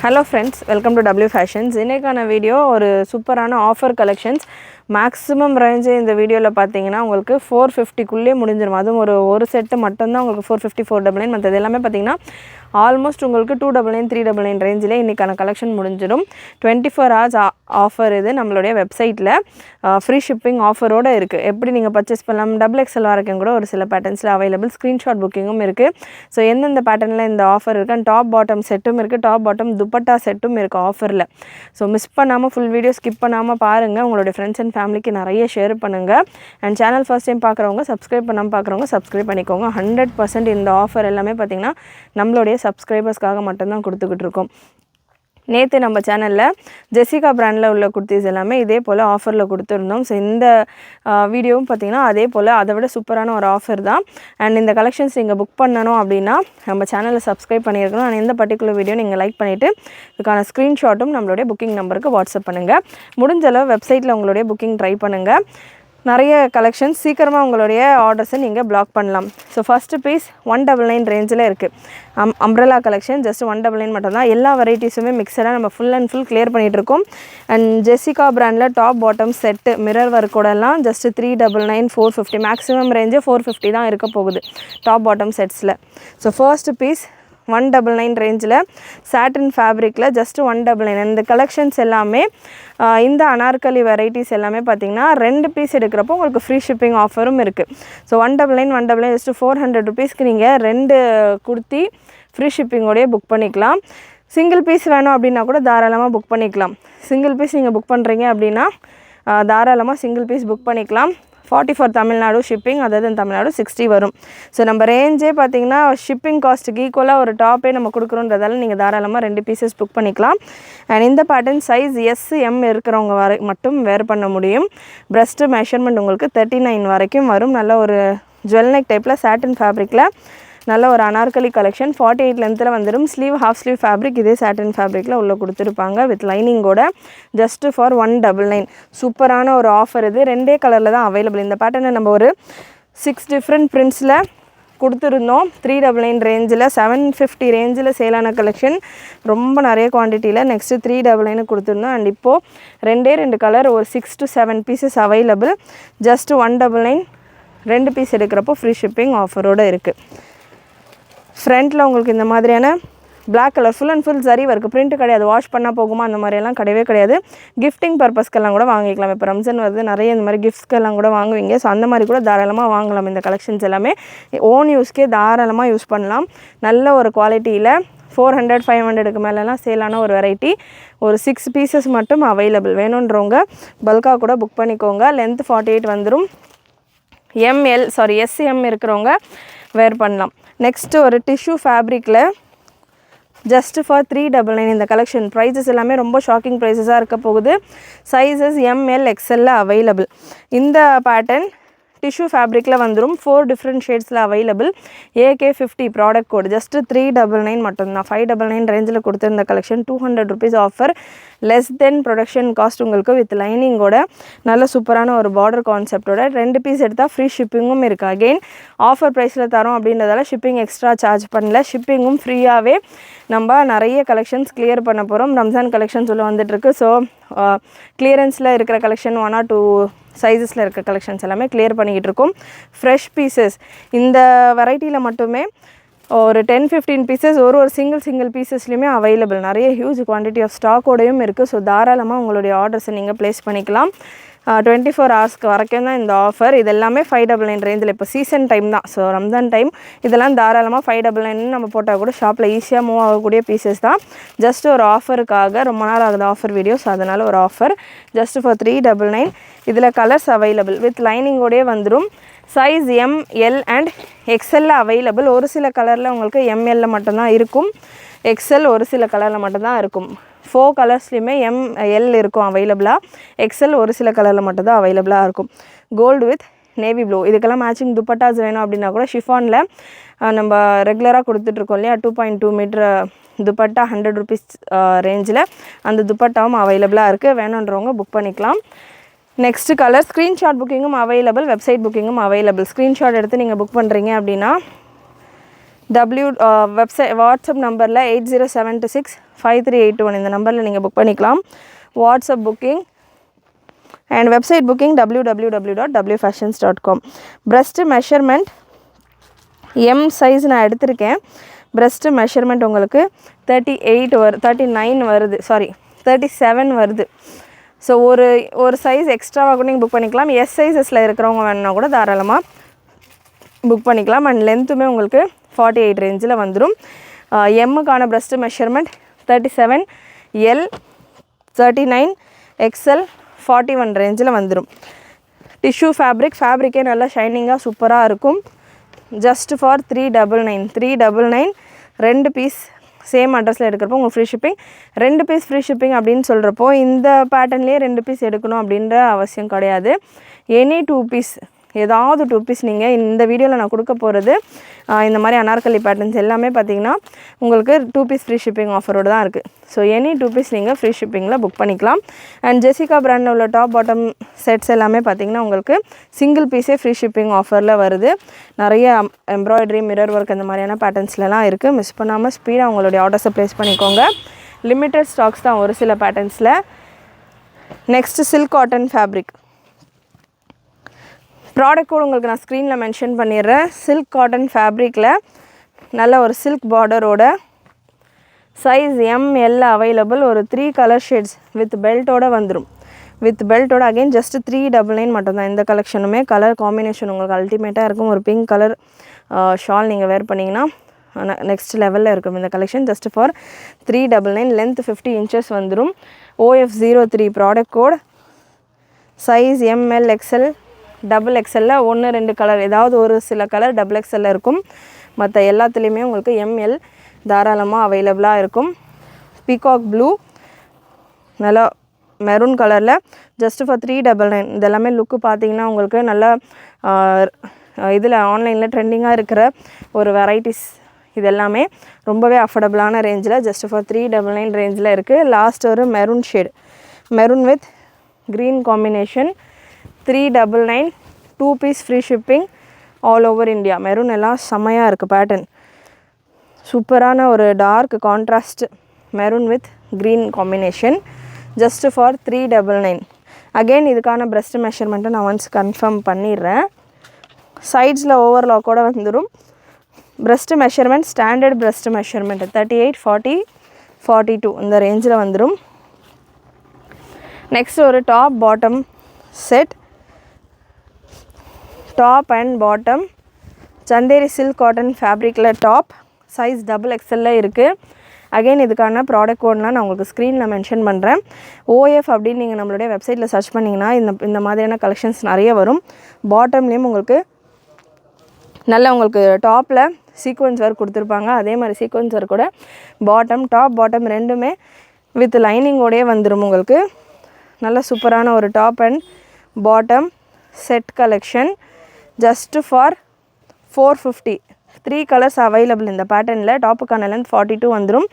Hello friends, welcome to W Fashions. இன்னைக்கான video ஒரு சூப்பரான ஆஃபர் கலெக்ஷன்ஸ். மேக்ஸிமம் ரேஞ்ச் இந்த வீடியோவில் பார்த்தீங்கன்னா உங்களுக்கு 450 குள்ளே முடிஞ்சிரும். அதுவும் ஒரு செட்டு மட்டும்தான் உங்களுக்கு 450 499. மற்றது எல்லாமே பார்த்தீங்கன்னா ஆல்மோஸ்ட் உங்களுக்கு 299 399 ரேஞ்சில் இன்றைக்கான கலெக்ஷன் முடிஞ்சிடும். 24 hours ஆஃபர் இது நம்மளுடைய வெப்சைட்டில் ஃப்ரீ ஷிப்பிங் ஆஃபரோடு இருக்குது. எப்படி நீங்கள் பர்ச்சேஸ் பண்ணலாம், XXL வரைக்கும் கூட ஒரு சில பேட்டர்ன்ஸில் அவைலபிள், ஸ்க்ரீன்ஷாட் புக்கிங்கும் இருக்குது. ஸோ எந்தெந்த பேட்டர்னில் இந்த ஆஃபர் இருக்குது, அண்ட் டாப் பாட்டம் செட்டும் இருக்குது, டாப் பாட்டம் துப்பட்டா செட்டும் இருக்குது ஆஃபரில். ஸோ மிஸ் பண்ணாமல் ஃபுல் வீடியோ ஸ்கிப் பண்ணாமல் பாருங்கள். உங்களுடைய ஃப்ரெண்ட்ஸ் அண்ட் ஃபேமிலிக்கு நிறைய ஷேர் பண்ணுங்கள். அண்ட் சேனல் ஃபர்ஸ்ட் டைம் பார்க்குறவங்க, சப்ஸ்கிரைப் பண்ணாமல் பார்க்குறவங்க சப்ஸ்கிரைப் பண்ணிக்கோங்க. 100% இந்த ஆஃபர் எல்லாமே பார்த்திங்கன்னா நம்மளுடைய சப்ஸ்கிரைபர்ஸ்க்காக மட்டும்தான் கொடுத்துக்கிட்டு இருக்கோம். நேற்று நம்ம சேனலில் ஜெசிகா பிராண்டில் உள்ள குர்த்திஸ் எல்லாமே இதே போல் ஆஃபரில் கொடுத்துருந்தோம். ஸோ இந்த வீடியோவும் பார்த்திங்கன்னா அதே போல் அதை விட சூப்பரான ஒரு ஆஃபர் தான். அண்ட் இந்த கலெக்ஷன்ஸ் நீங்கள் புக் பண்ணணும் அப்படின்னா நம்ம சேனலை சப்ஸ்கிரைப் பண்ணியிருக்கணும். அண்ட் எந்த பர்டிகுலர் வீடியோ நீங்கள் லைக் பண்ணிவிட்டு இதுக்கான ஸ்க்ரீன்ஷாட்டும் நம்மளுடைய புக்கிங் நம்பருக்கு வாட்ஸ்அப் பண்ணுங்கள். முடிஞ்சளவு வெப்சைட்டில் உங்களுடைய புக்கிங் ட்ரை பண்ணுங்கள். நிறைய கலெக்ஷன்ஸ் சீக்கிரமாக உங்களுடைய ஆர்டர்ஸை நீங்கள் பிளாக் பண்ணலாம். ஸோ ஃபஸ்ட்டு பீஸ் 199 ரேஞ்சில் இருக்குது. அம்ப்ரெல்லா கலெக்ஷன் ஜஸ்ட் 199 மட்டும்தான். எல்லா வெரைட்டிஸுமே மிக்சடாக நம்ம ஃபுல் அண்ட் ஃபுல் கிளியர் பண்ணிகிட்ருக்கோம். அண்ட் ஜெசிகா பிராண்டில் டாப் பாட்டம் செட்டு மிரர் ஒர்க்கோடலாம் ஜஸ்ட் 399 450. மேக்ஸிமம் ரேஞ்சு 450 தான் இருக்க போகுது டாப் பாட்டம் செட்ஸில். ஸோ ஃபர்ஸ்ட்டு பீஸ் 199 ரேஞ்சில் சாட்டின் ஃபேப்ரிக்கில் ஜஸ்ட்டு 199. இந்த கலெக்ஷன்ஸ் எல்லாமே இந்த அனார்கலி வெரைட்டிஸ் எல்லாமே பார்த்திங்கன்னா 2 பீஸ் எடுக்கிறப்போ உங்களுக்கு ஃப்ரீ ஷிப்பிங் ஆஃபரும் இருக்குது. ஸோ 199 ஜஸ்ட்டு 400 ருபீஸ்க்கு நீங்கள் 2 குர்த்தி ஃப்ரீ ஷிப்பிங்கோடையே புக் பண்ணிக்கலாம். சிங்கிள் பீஸ் வேணும் அப்படின்னா கூட தாராளமாக புக் பண்ணிக்கலாம். சிங்கிள் பீஸ் நீங்கள் புக் பண்ணுறீங்க அப்படின்னா தாராளமாக சிங்கிள் பீஸ் புக் பண்ணிக்கலாம். 40 ஃபார் தமிழ்நாடு ஷிப்பிங், அதாவது தமிழ்நாடு 60 வரும். ஸோ நம்ம ரேஞ்சே பார்த்திங்கன்னா ஷிப்பிங் காஸ்ட்டுக்கு ஈக்குவலாக ஒரு டாப்பே நம்ம கொடுக்குறோன்றதால நீங்கள் தாராளமாக 2 பீசஸ் புக் பண்ணிக்கலாம். அண்ட் இந்த பேட்டர்ன் சைஸ் SM இருக்கிறவங்க மட்டும் வேர் பண்ண முடியும். பிரஸ்ட்டு மெஷர்மெண்ட் உங்களுக்கு 39 வரைக்கும் வரும். நல்ல ஒரு ஜுவல் நெக் டைப்பில் சாட்டின் ஃபேப்ரிக்கில் நல்ல ஒரு அனார்கலி கலெக்ஷன். 48 லென்த்தில் வந்துடும். ஸ்லீவ் ஹாஃப் ஸ்லீவ் ஃபேப்ரிக் இதே சாட்டின் ஃபேப்ரிக்கில் உள்ளே கொடுத்துருப்பாங்க வித் லைனிங்கோட ஜஸ்ட்டு ஃபார் 199. சூப்பரான ஒரு ஆஃபர் இது. 2 கலரில் தான் அவைலபிள். இந்த பேட்டர்னை நம்ம ஒரு 6 டிஃப்ரெண்ட் பிரிண்ட்ஸில் கொடுத்துருந்தோம். 399 ரேஞ்சில் 750 ரேஞ்சில் சேலான கலெக்ஷன் ரொம்ப நிறைய குவான்டிட்டியில். நெக்ஸ்ட்டு 399 கொடுத்துருந்தோம். அண்ட் இப்போது 2 கலர் ஒரு 6 to 7 pieces available. Just 199 2 piece எடுக்கிறப்போ ஃப்ரீ ஷிப்பிங் ஆஃபரோடு இருக்குது. ஃப்ரண்ட்டில் உங்களுக்கு இந்த மாதிரியான black colour full and full சரி இருக்குது. பிரிண்ட் கிடையாது, வாஷ் பண்ணால் போகுமா அந்த மாதிரியெல்லாம் கிடையவே கிடையாது. கிஃப்டிங் பர்பஸ்க்கெல்லாம் கூட வாங்கிக்கலாம். இப்போ ரம்ஜான் வருது, நிறைய இந்த மாதிரி கிஃப்ட்ஸ்க்கெல்லாம் கூட வாங்குவீங்க. ஸோ அந்த மாதிரி கூட தாராளமாக வாங்கலாம். இந்த கலெக்ஷன்ஸ் எல்லாமே ஓன் யூஸ்க்கே தாராளமாக யூஸ் பண்ணலாம். நல்ல ஒரு குவாலிட்டியில் 400 500க்கு மேலெலாம் சேலான ஒரு வெரைட்டி. ஒரு 6 பீசஸ் மட்டும் அவைலபிள். வேணுன்றவங்க பல்காக கூட புக் பண்ணிக்கோங்க. லென்த் 48 வந்துடும். SM இருக்கிறவங்க வேர் பண்ணலாம். நெக்ஸ்ட்டு ஒரு டிஷ்யூ ஃபேப்ரிக்கில் ஜஸ்ட்டு ஃபார் 399. இந்த கலெக்ஷன் ப்ரைஸஸ் எல்லாமே ரொம்ப ஷாக்கிங் ப்ரைஸஸாக இருக்க போகுது. Sizes ML XL available. இந்த பேட்டர்ன் டிஷ்யூ ஃபேப்ரிக்கில் வந்துடும். 4 டிஃப்ரெண்ட் ஷேட்ஸில் available. AK50 product code just 399 மட்டும்தான். 599 ரேஞ்சில் கொடுத்துருந்த collection 200 rupees offer. Less than production cost உங்களுக்கு வித் லைனிங்கோட நல்ல சூப்பரான ஒரு பார்டர் கான்செப்டோட 2 பீஸ் எடுத்தால் ஃப்ரீ ஷிப்பிங்கும் இருக்குது. அகெயின் ஆஃபர் ப்ரைஸில் தரோம் அப்படின்றதால ஷிப்பிங் எக்ஸ்ட்ரா சார்ஜ் பண்ணல. ஷிப்பிங்கும் ஃப்ரீயாகவே நம்ம நிறைய கலெக்ஷன்ஸ் கிளியர் பண்ண போகிறோம். ரம்ஜான் கலெக்ஷன்ஸ் உள்ள வந்துட்டுருக்கு. ஸோ கிளியரன்ஸில் இருக்கிற கலெக்ஷன் 1 or 2 சைஸஸில் இருக்க கலெக்ஷன்ஸ் எல்லாமே கிளியர் பண்ணிக்கிட்டு இருக்கோம். ஃப்ரெஷ் பீசஸ் இந்த வெரைட்டியில் மட்டுமே ஒரு 10-15 பீசஸ் ஒரு சிங்கிள் பீசஸ்லையுமே அவைலபிள். நிறைய ஹியூஜ் குவான்டிட்டி ஆஃப் ஸ்டாக்கோடையும் இருக்குது. ஸோ தாராளமாக உங்களுடைய ஆர்டர்ஸை நீங்கள் ப்ளேஸ் பண்ணிக்கலாம். 24 ஹவர்ஸ்க்கு வரைக்கும் தான் இந்த ஆஃபர். இது எல்லாமே 599 ரேஞ்சில். இப்போ சீசன் டைம் தான். ஸோ ரம்ஜான் டைம் இதெல்லாம் தாராளமாக 599 நம்ம போட்டால் கூட ஷாப்பில் ஈஸியாக மூவ் ஆகக்கூடிய பீசஸ் தான். ஜஸ்ட் ஒரு ஆஃபருக்காக ரொம்ப நாள் ஆகுது ஆஃபர் வீடியோஸ், அதனால் ஒரு ஆஃபர் ஜஸ்ட் ஃபார் 399. இதில் கலர்ஸ் அவைலபிள் வித் லைனிங்கோடையே வந்துடும். Size ML and XL available. ஒரு சில கலரில் உங்களுக்கு ML மட்டும்தான் இருக்கும். XL ஒரு சில கலரில் மட்டும்தான் இருக்கும். 4 கலர்ஸ்லையுமே ML இருக்கும் அவைலபிளாக. XL ஒரு சில கலரில் மட்டும்தான் அவைலபிளாக இருக்கும். Gold with navy blue. இதுக்கெல்லாம் மேட்சிங் துப்பட்டாஸ் வேணும் அப்படின்னா கூட ஷிஃபானில் நம்ம ரெகுலராக கொடுத்துட்ருக்கோம் இல்லையா, 2.2 மீட்டர் துப்பட்டா 100 ருபீஸ் ரேஞ்சில் அந்த துப்பட்டாவும் அவைலபிளாக இருக்குது. வேணுன்றவங்க புக் பண்ணிக்கலாம். நெக்ஸ்ட் கலர் ஸ்க்ரீன்ஷாட் புக்கிங்கும் அவைலபிள், வெப்சைட் புக்கிங்கும் அவைலபிள். ஸ்க்ரீன்ஷாட் எடுத்து நீங்கள் புக் பண்ணுறீங்க அப்படின்னா வெப்சைட் வாட்ஸ்அப் நம்பரில் 8072653821 இந்த நம்பரில் நீங்கள் புக் பண்ணிக்கலாம். WhatsApp booking and website booking www.wfashions.com. breast measurement M size நான் எடுத்திருக்கேன். breast மெஷர்மெண்ட் உங்களுக்கு 39 வருது, 37 வருது. ஸோ ஒரு சைஸ் எக்ஸ்ட்ராவாக கூட நீங்கள் புக் பண்ணிக்கலாம். எஸ் சைஸஸில் இருக்கிறவங்க வேணுன்னா கூட தாராளமாக புக் பண்ணிக்கலாம். அண்ட் லென்த்துமே உங்களுக்கு 48 ரேஞ்சில் வந்துடும். எம்முக்கான breast மெஷர்மெண்ட் 37, எல் 39, எக்ஸ்எல் 41 ரேஞ்சில் வந்துடும். டிஷ்யூ ஃபேப்ரிக்கே நல்லா ஷைனிங்காக சூப்பராக இருக்கும். ஜஸ்ட் ஃபார் 399 2 பீஸ் சேம் அட்ரஸில் எடுக்கிறப்போ உங்களுக்கு free shipping. 2 piece free shipping அப்படின்னு சொல்கிறப்போ இந்த பேட்டர்ன்லேயே 2 பீஸ் எடுக்கணும் அப்படின்ற அவசியம் கிடையாது. எனி 2 பீஸ், ஏதாவது 2 பீஸ் நீங்கள் இந்த வீடியோவில் நான் கொடுக்க போகிறது இந்த மாதிரி அனார்கலி பேட்டர்ன்ஸ் எல்லாமே பார்த்தீங்கன்னா உங்களுக்கு 2 பீஸ் ஃப்ரீ ஷிப்பிங் ஆஃபரோடு தான் இருக்குது. ஸோ எனி 2 பீஸ் நீங்கள் ஃப்ரீ ஷிப்பிங்கில் புக் பண்ணிக்கலாம். அண்ட் ஜெசிகா பிராண்டில் உள்ள டாப் பாட்டம் செட்ஸ் எல்லாமே பார்த்தீங்கன்னா உங்களுக்கு சிங்கிள் பீஸே ஃப்ரீ ஷிப்பிங் ஆஃபரில் வருது. நிறைய எம்ப்ராய்டரி, மிரர் ஒர்க் அந்த மாதிரியான பேட்டர்ன்ஸ்லாம் இருக்குது. மிஸ் பண்ணாமல் ஸ்பீடாக உங்களுடைய ஆர்டர்ஸை ப்ளேஸ் பண்ணிக்கோங்க. லிமிட்டட் ஸ்டாக்ஸ் தான் ஒரு சில பேட்டர்ன்ஸில். Next silk cotton fabric product code உங்களுக்கு நான் ஸ்க்ரீனில் மென்ஷன் பண்ணிடுறேன். சில்க் காட்டன் ஃபேப்ரிக்கில் நல்ல ஒரு சில்க் பார்டரோட சைஸ் எம்எல் அவைலபிள். ஒரு 3 கலர் ஷேட்ஸ் வித் பெல்ட்டோடு வந்துடும். வித் பெல்ட்டோட அகைன் ஜஸ்ட் 399 மட்டும்தான். இந்த கலெக்ஷனுமே கலர் காம்பினேஷன் உங்களுக்கு அல்டிமேட்டாக இருக்கும். ஒரு பிங்க் கலர் ஷால் நீங்கள் வேர் பண்ணிங்கன்னா நெக்ஸ்ட் லெவலில் இருக்கும் இந்த collection. Just for 399. Length 50 inches வந்துடும். OF03 product code. Size ML, XL, XXL 1-2 colour, ஏதாவது ஒரு சில கலர் XXL இருக்கும். மற்ற எல்லாத்துலேயுமே உங்களுக்கு எம்எல் தாராளமாக அவைலபிளாக இருக்கும். பீகாக் ப்ளூ, நல்லா மெரூன் கலரில் ஜஸ்ட் ஃபார் 399. இதெல்லாமே லுக்கு பார்த்தீங்கன்னா உங்களுக்கு நல்லா இதில் ஆன்லைனில் ட்ரெண்டிங்காக இருக்கிற ஒரு வெரைட்டிஸ். இது எல்லாமே ரொம்பவே அஃபோர்டபுளான ரேஞ்சில் ஜஸ்ட் ஃபார் 399 ரேஞ்சில் இருக்குது. லாஸ்ட் ஒரு maroon shade, maroon with green combination 399. 2 piece free shipping all over India. Maroon எல்லாம் செம்மையாக இருக்குது பேட்டர்ன். சூப்பரான ஒரு dark contrast maroon with green combination just for 399. Again இதுக்கான breast மெஷர்மெண்ட்டை நான் ஒன்ஸ் கன்ஃபார்ம் பண்ணிடுறேன். சைட்ஸில் ஓவர்லாக்கோடு வந்துடும். breast measurement standard breast measurement 38, 40, 42 இந்த ரேஞ்சில் வந்துடும். நெக்ஸ்ட் ஒரு top bottom set. Top and bottom Chanderi silk cotton ஃபேப்ரிக்கில் டாப் சைஸ் XXL இருக்குது. அகெயின் இதுக்கான ப்ராடக்ட் கோட்லாம் நான் உங்களுக்கு ஸ்க்ரீனில் மென்ஷன் பண்ணுறேன். OF அப்படின்னு நீங்கள் நம்மளுடைய வெப்சைட்டில் சர்ச் பண்ணிங்கன்னா இந்த மாதிரியான கலெக்ஷன்ஸ் நிறைய வரும். பாட்டம்லேயும் உங்களுக்கு உங்களுக்கு டாப்பில் சீக்வன்ஸ் ஒர்க் கொடுத்துருப்பாங்க. அதே மாதிரி சீக்வன்ஸ் ஒர்க் கூட டாப் பாட்டம் ரெண்டுமே வித் லைனிங்கோடையே வந்துடும். உங்களுக்கு நல்ல சூப்பரான ஒரு top and bottom set collection just for 450. 3 colours available இந்த பேட்டர்னில். டாப்புக்கான லென்த் 42 வந்துடும்.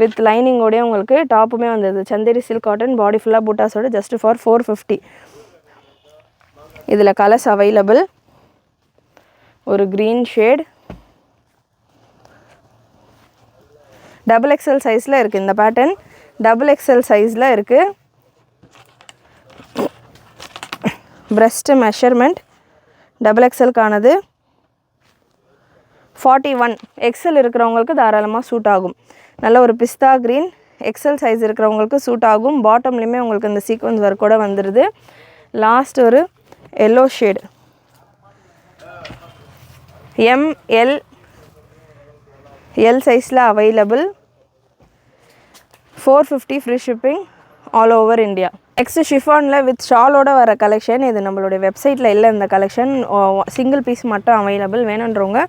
வித் லைனிங்கோடய உங்களுக்கு டாப்புமே வந்தது. சந்தேரி சில்க் காட்டன் பாடி ஃபுல்லாக பூட்டாஸோட ஜஸ்ட் ஃபார் 450. இதில் கலர்ஸ் அவைலபிள். ஒரு க்ரீன் ஷேட் XXL சைஸில் இருக்குது இந்த பேட்டர்ன். XXL சைஸில் இருக்குது. breast measurement XXLக்கானது 41. XL இருக்கிறவங்களுக்கு தாராளமாக சூட் ஆகும். நல்ல ஒரு பிஸ்தா க்ரீன் XL சைஸ் இருக்கிறவங்களுக்கு சூட் ஆகும். பாட்டம்லேயுமே உங்களுக்கு இந்த சீக்வன்ஸ் ஒர்க்கோட வந்துடுது. லாஸ்ட் ஒரு எல்லோ ஷேடு எல் சைஸில் available. 450 free shipping all over India. Next ஷிஃபானில் வித் ஷாலோட வர கலெக்ஷன். இது நம்மளுடைய வெப்சைட்டில் இல்லை. இந்த கலெக்ஷன் சிங்கிள் பீஸ் மட்டும் அவைலபிள். வேணுன்றவங்க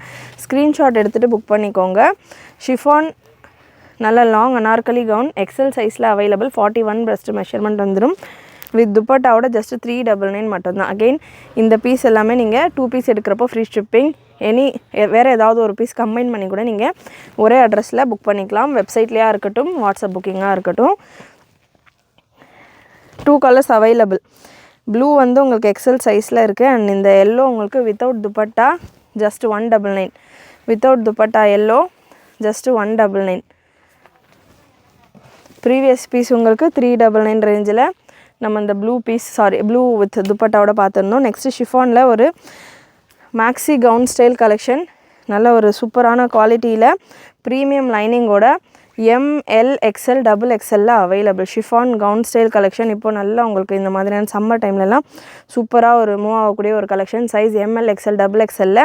ஸ்க்ரீன்ஷாட் எடுத்துகிட்டு புக் பண்ணிக்கோங்க. ஷிஃபான் நல்ல லாங் அனார்கலி கவுன் XL சைஸில் அவைலபிள். 41 breast மெஷர்மெண்ட் வந்துடும். வித் துப்பட்டாவோட ஜஸ்ட் 399 மட்டும்தான். அகெயின் இந்த பீஸ் எல்லாமே நீங்கள் 2 பீஸ் எடுக்கிறப்போ ஃப்ரீ ஷிப்பிங். வேறு ஏதாவது ஒரு பீஸ் கம்பைன் பண்ணி கூட நீங்கள் ஒரே அட்ரஸில் புக் பண்ணிக்கலாம். வெப்சைட்லேயா இருக்கட்டும், வாட்ஸ்அப் புக்கிங்காக இருக்கட்டும். 2 கலர்ஸ் அவைலபிள். ப்ளூ வந்து உங்களுக்கு XL சைஸில் இருக்குது. அண்ட் இந்த எல்லோ உங்களுக்கு without dupatta just 199. Without dupatta yellow just 199. Previous piece உங்களுக்கு 399 ரேஞ்சில் நம்ம இந்த ப்ளூ வித் துப்பட்டாவோட பார்த்துருந்தோம். நெக்ஸ்ட்டு ஷிஃபானில் ஒரு மேக்ஸி கவுன் ஸ்டைல் கலெக்ஷன், நல்ல ஒரு சூப்பரான குவாலிட்டியில் ப்ரீமியம் லைனிங்கோட ML XL XXL available chiffon gown style collection. இப்போது நல்லா உங்களுக்கு இந்த மாதிரியான சம்மர் டைம்லலாம் சூப்பராக ஒரு மூவ் ஆகக்கூடிய ஒரு collection. Size ML XL XXL,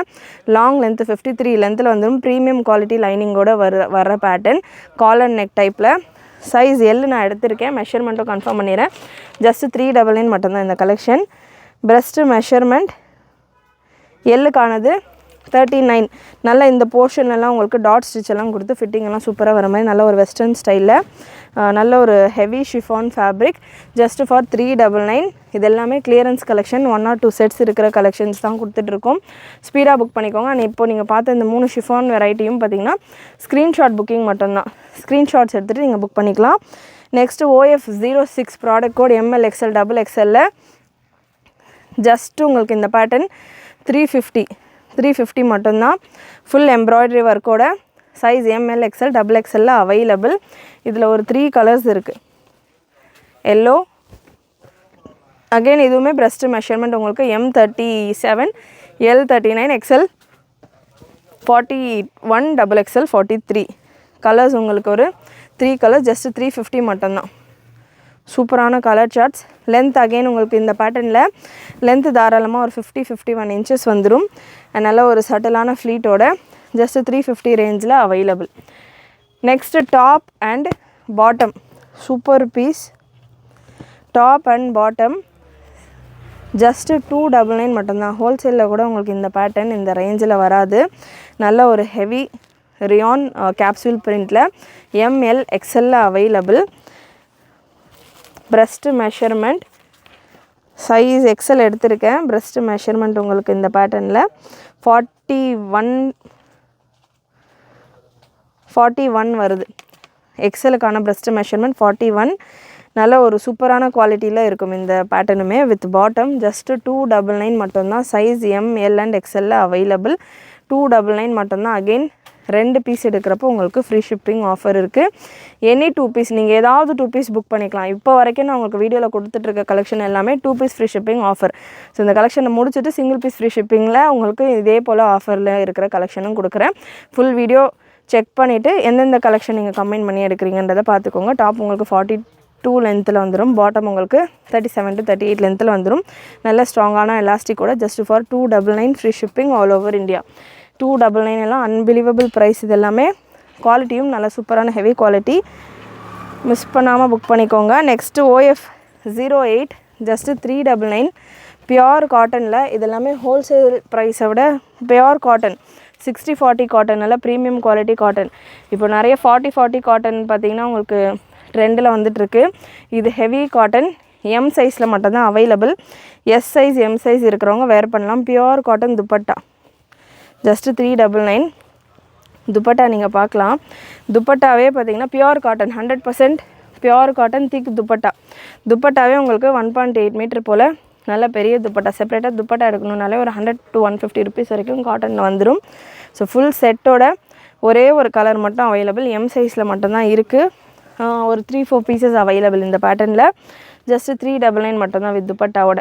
long length 53 லென்த்தில் வந்துடும். ப்ரீமியம் குவாலிட்டி லைனிங்கோட வர்ற பேட்டர்ன், காலர் நெக் டைப்பில். சைஸ் எல் நான் எடுத்திருக்கேன், மெஷர்மெண்ட்டும் கன்ஃபார்ம் பண்ணிடுறேன். ஜஸ்ட் 399 மட்டும்தான் இந்த கலெக்ஷன். Breast measurement எல்லுக்கானது 39. நல்ல இந்த போர்ஷன்லாம் உங்களுக்கு டாட் ஸ்டிச் எல்லாம் கொடுத்து ஃபிட்டிங் எல்லாம் சூப்பராக வர மாதிரி நல்ல ஒரு வெஸ்டர்ன் ஸ்டைலில் நல்ல ஒரு heavy chiffon fabric just for 399. இது எல்லாமே கிளியரன்ஸ் கலெக்ஷன், 1 or 2 செட்ஸ் இருக்கிற கலெக்ஷன்ஸ் தான் கொடுத்துட்ருக்கோம். ஸ்பீடாக புக் பண்ணிக்கோங்க. அண்ட் இப்போ நீங்கள் பார்த்த இந்த 3 ஷிஃபான் வெரைட்டியும் பார்த்தீங்கன்னா ஸ்க்ரீன்ஷாட் புக்கிங் மட்டும்தான். ஸ்க்ரீன்ஷாட்ஸ் எடுத்துகிட்டு நீங்கள் புக் பண்ணிக்கலாம். Next OF06 product code ML XL XXL just உங்களுக்கு இந்த பேட்டர்ன் 350 மட்டும்தான். ஃபுல் எம்ப்ராய்டரி ஒர்க்கோட size ML XL XXL available. இதில் ஒரு 3 கலர்ஸ் இருக்குது. எல்லோ அகெயின் இதுவுமே பிரஸ்ட்டு மெஷர்மெண்ட் உங்களுக்கு M37 L39 XL 41 XXL 43 colours உங்களுக்கு ஒரு 3 கலர்ஸ் ஜஸ்ட் 350 மட்டும்தான். சூப்பரான கலர் சார்ட்ஸ். லென்த் அகெயின் உங்களுக்கு இந்த பேட்டர்னில் லென்த்து தாராளமாக ஒரு 50-51 இன்ச்சஸ் வந்துடும். நல்ல ஒரு சட்டலான ஃப்ளீட்டோட ஜஸ்ட் 350 ரேஞ்சில் available. Next top and bottom super piece. Top and bottom just 299 மட்டும்தான். ஹோல்சேலில் கூட உங்களுக்கு இந்த பேட்டர்ன் இந்த ரேஞ்சில் வராது. நல்ல ஒரு ஹெவி ரியான் கேப்சூல் பிரிண்டில் ML XL available. Breast measurement size XL எடுத்திருக்கேன். பிரஸ்ட்டு மெஷர்மெண்ட் உங்களுக்கு இந்த பேட்டர்னில் 41 வருது. எக்ஸலுக்கான பிரஸ்ட்டு மெஷர்மெண்ட் 41. நல்ல ஒரு சூப்பரான குவாலிட்டியில் இருக்கும் இந்த பேட்டர்னுமே. வித் பாட்டம் ஜஸ்ட்டு 299 மட்டும்தான். Size ML and XL available. 299 மட்டும்தான். அகெயின் 2 பீஸ் எடுக்கிறப்போ உங்களுக்கு ஃப்ரீ ஷிப்பிங் ஆஃபர் இருக்குது. எனி 2 பீஸ் நீங்கள் ஏதாவது 2 பீஸ் புக் பண்ணிக்கலாம். இப்போ வரைக்கும் நான் உங்களுக்கு வீடியோவில் கொடுத்துட்ருக்க கலெக்ஷன் எல்லாமே 2 piece free shipping offer. So இந்த கலெக்ஷனை முடிச்சுட்டு சிங்கிள் பீஸ் ஃப்ரீ ஷிப்பிங்கில் உங்களுக்கு இதே போல் ஆஃபரில் இருக்கிற கலெக்ஷனும் கொடுக்குறேன். ஃபுல் வீடியோ செக் பண்ணிவிட்டு எந்தெந்த கலெக்ஷன் நீங்கள் கம்பைன் பண்ணி எடுக்கிறீங்கன்றதை பார்த்துக்கோங்க. டாப் உங்களுக்கு 42 லென்த்தில் வந்துடும். பாட்டம் உங்களுக்கு 37 to 38 லென்த்தில் வந்துடும். நல்ல ஸ்ட்ராங்கான எலாஸ்டிக்கோட just for 299 free shipping all over India. 299 எல்லாம் அன்பிலீவபிள் ப்ரைஸ். இது எல்லாமே குவாலிட்டியும் நல்ல சூப்பரான ஹெவி குவாலிட்டி. மிஸ் பண்ணாமல் புக் பண்ணிக்கோங்க. நெக்ஸ்ட்டு OF08 ஜஸ்ட்டு 399 பியோர் காட்டனில். இது எல்லாமே ஹோல்சேல் ப்ரைஸை விட பியோர் காட்டன் 60-40 காட்டன், நல்ல ப்ரீமியம் குவாலிட்டி காட்டன். இப்போ நிறைய 40-40 காட்டன் பார்த்திங்கன்னா உங்களுக்கு ட்ரெண்டில் வந்துட்டுருக்கு. இது ஹெவி காட்டன் M சைஸில் மட்டும்தான் available. S size M size இருக்கிறவங்க வேர் பண்ணலாம். Pure cotton dupatta just 399. Dupatta நீங்கள் பார்க்கலாம். துப்பட்டாவே பார்த்தீங்கன்னா பியோர் காட்டன் 100% பியோர் காட்டன் திக் துப்பட்டா. துப்பட்டாவே உங்களுக்கு 1.8 மீட்டர் போல் நல்ல பெரிய துப்பட்டா. செப்பரேட்டாக துப்பட்டா எடுக்கணுன்னாலே ஒரு 100 to 150 ருபீஸ் வரைக்கும் காட்டனில் வந்துடும். ஸோ ஃபுல் செட்டோட ஒரே ஒரு கலர் மட்டும் அவைலபிள். M சைஸில் மட்டும்தான் இருக்குது. ஒரு 3-4 பீசஸ் அவைலபிள் இந்த பேட்டர்னில். ஜஸ்ட்டு 399 மட்டும்தான் வித் துப்பட்டாவோட.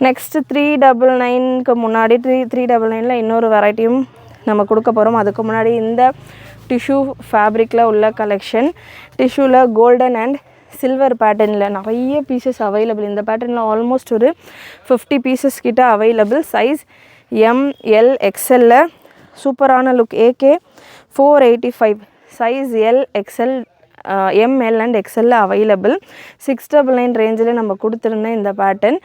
நெக்ஸ்ட்டு 399க்கு முன்னாடி 399ல் இன்னொரு வெரைட்டியும் நம்ம கொடுக்க போகிறோம். அதுக்கு முன்னாடி இந்த டிஷ்யூ ஃபேப்ரிக்கில் உள்ள கலெக்ஷன். டிஷ்யூவில் கோல்டன் அண்ட் சில்வர் பேட்டர்னில் நிறைய பீசஸ் அவைலபிள். இந்த பேட்டர்னில் ஆல்மோஸ்ட் ஒரு 50 பீசஸ் கிட்ட அவைலபிள். சைஸ் ML XL சூப்பரான look. AK 485 size L XL ML and XL available. 699 ரேஞ்சில் நம்ம கொடுத்துருந்த இந்த பேட்டர்ன்